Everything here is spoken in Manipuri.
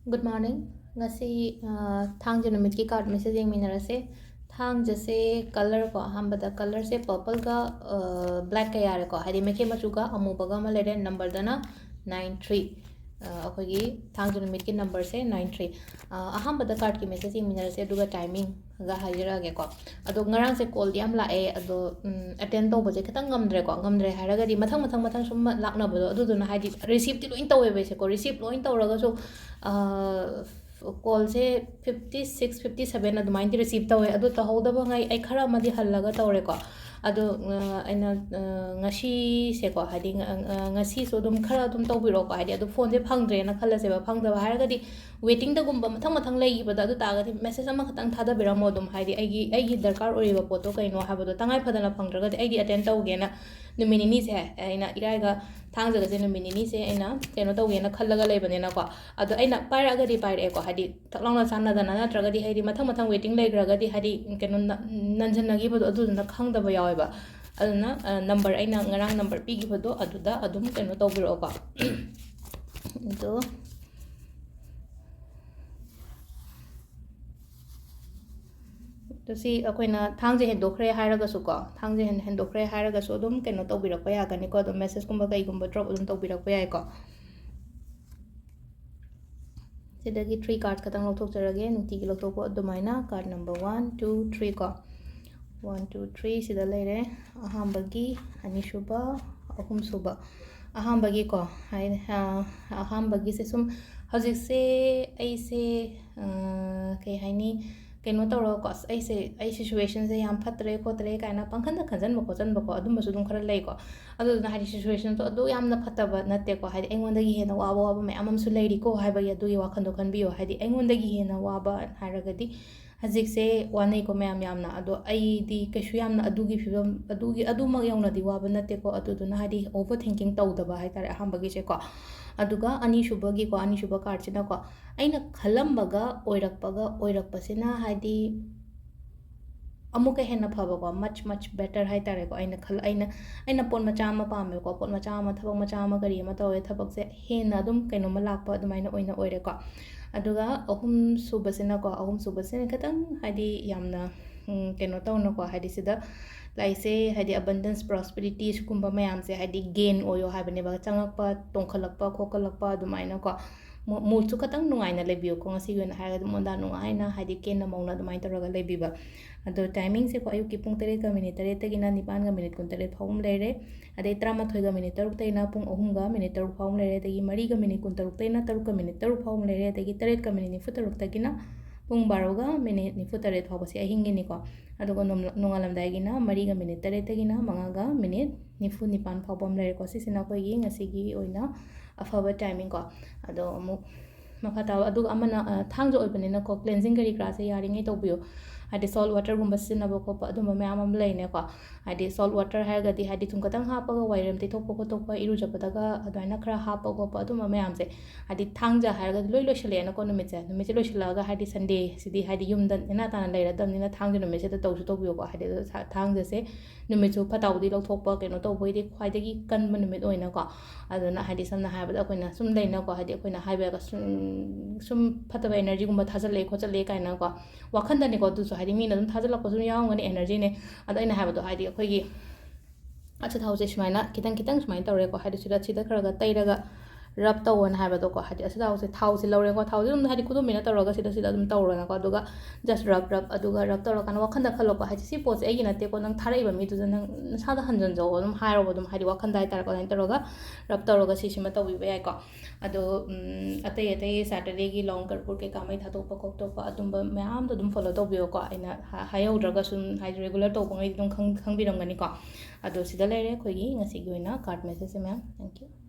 Good morning. Ngasi thang numit ki card message yengminarase. Thang jase color ko ahambada color se purple ga black ka yare ko hadi meke machu ga amubaga ma lere number dana 93 akogi thang numit ki number se 93 ahambada card ki message yengminarase aduga timing ga hajira ge ko ado ngarang se call diam la e ado attend to baje khatang ngamdre haraga di mathang sum lakna bodo adu duna hadi receive ti loin tawe be se ko receive loin tawraga so call से 56 57 अदुमाइन रिसीव तवे अदु तहौदब ngai ai khara madi hallaga tawre ko adu aina ngasi se ko hadi ngasi so dum khara dum tawbiro ko hadi adu phone se phangdre na khalla se ba phangda ba har gadi waiting da gumba mathang lei ba adu ta gadi message ama khatang thada bira mo dum hadi ai darkar ori ba poto kaino ha ba do tangai phadana phangdra gadi ai attend tawge na numini ni se aina irai ga thang jaga se numini ni se aina keno tawge na khallaga lei bane na ko adu aina paira gadi paira ko hadi taklangna sanna dana na tragadi hadi mathang waiting lei gragadi hadi keno nanjana gi ba adu na khangda ba yawe ba aduna number aina ngarang number pi gi bado aduda adum keno tawbiro ko do तो सी अखोइना थांजे हेंदोखरे हायरगसु को थांजे हेंदोखरे हायरगसु अदुम केनो तौबिरकपा यागनि को अदुम मेसेज कुंबा कईगुंबा ड्रॉप अदुम तौबिरकपा याय को सिदगी 3 कार्ड खतंग लौथोकजरगे नुति gi लौथोको अदुमाइना कार्ड नंबर 1 2 3 को 1 2 3 सिदा लेरे अहांबगी अनिशुबा अहुमसुबा अहांबगी को हाय अहांबगी से सुम हजिक से ऐसे के हाइनी कहीं तौर को ऐसे सिचुएशन से याम फतरे खोतरे कायना पंखन खजन को अदुम बसु दुम खरा लेको अदुना हादि सिचुएशन तो अदु यामना फतब नते को हादि एंगोंदगी हेना वाबा मयाम सु लेरी को हायबगी अदुगी वाखन दोखन बियो हादि एंगोंदगी हेना वाबा हारगदी हजिक से वानै को मयाम यामना अदो आईदी कैसु यामना अदुगी फिबम अदुगी अदुमग यावनादी वाबा नते को अदुदुना हादि ओवर थिंकिंग तौदबा हायतारे अहांबगी से को अदुगा अनिशुबगी को अनिशुब कार्ड सिना को अइना खलंबगा ओइरकपसिना हादि अमुक हेना फबको मच बेटर हायतारे को अइना पोन मचा अमा पामे को पोन मचा अमा थबक मचा अमा करी अमा तवे थबक से हेना दुम कइनो म लाकपा अदुमाइना ओइना ओइरे को अदुगा अहुम सुबसिना को अहुम सुबसिना खतंग हादि यामना कइनो तौनो को हादि सिदा लाइसे हादि अबंडेंस प्रॉस्पेरिटी सुकुंबा मयाम से हादि गेन ओयो हाबनेबा चंगकपा तोंखलकपा खोकलकपा अदुमाइना को मूड खतंग नुंगाइना लेबियो को ngasi गन हायगा मोंदा नुंगाइना हादि केन मौना अदुमाइन तौरगा लेबिबा अदो टाइमिंग से को अयु की पुंग 3 मिनिट 3 तगिना 9 मिनिट 3 फाउम लेरे अदे 13 मिनिट 3 तगिना पुंग 3 मिनिट 3 फाउम लेरे तगी 4 मिनिट 3 तगिना 3 मिनिट 3 फाउम लेरे तगी 3 मिनिट 3 तगिना पुंग 12 मिनिट 3 फाउबसे अहिंगिनी को अदुगो नोंगालमदाइगिना 4 मिनिट 3 तगिना 5 मिनिट 9 फाउबम लेरे को सिसिना कोगी ngasi gi oina अफब टाइमिंग को अदो अमुक मखा ताव अदुग अमना थांगजो ओइबनेना को क्लेंजिंग करी क्रासे यारिंगे तौबियो हादि सॉल्ट वाटर गुंबा सिनबो को अदुम मयाम अम लेने को हादि सॉल्ट वाटर हायगदि हादि तुम कतंग हापगा वाइरम तेथोपो को तोपा इरुजपदगा अदुइना खरा हापगो प अदुम मयाम से हादि थांगजा हायगदि लोइ लोइसलेना को नुमिचे लोइसलागा हादि संडे सिदि हादि युमदन एना ताना लेरदमनिना थांगजो नुमिचे त तौसु तौबियो को हादि थांगजे से नुमिचु फताउदि लौथोपा केनो तौबोइदि ख्वाइदगी कनब नुमित ओइना को अदुना हादि समना हायबदा अखोइना सुम लेना को हादि अखोइना हायबगा सुम फतब एनर्जी गुंबा थाजले खोचले काइना को वाखंदने को दुसु हादि मीना दुम थाजलकपसु यावगनि एनर्जी ने अद अइना हायबदो हादि अखोइगी अच्छा थाउसे सुमाइना खितंग सुमाइन तौरे को हादि सिदा खरगा तैरगा रब तौवन हायबदो को हादि असदा हाउसे थाउसे लौरे को थाउसे दुम हादि खुदुमिना तौरगा सिदा दुम तौरना को अदुगा जस्ट रब अदुगा रब तौरकान वाखंदा खलो को हादि सि पोसे एगी नते को नंग थारैबा मी दुजन नंग सादा हंजन जो दुम हायरो दुम हादि वाखंदा हाय तारको नंग तौरगा रब तौरगा सिसिमा तौबिबा याय को अदो अतै सैटरडे की लॉन्ग करपुर के कामै थातोपा खोक्तोपा अदुम मयाम दुम फॉलो तौबियो को आइना हायौद्रगा सुम हाय रेगुलर तौबंगै दुम खंगबिरंगनि को अदो सिदा लेरे खोगी ngasi gi oina card message ma'am thank you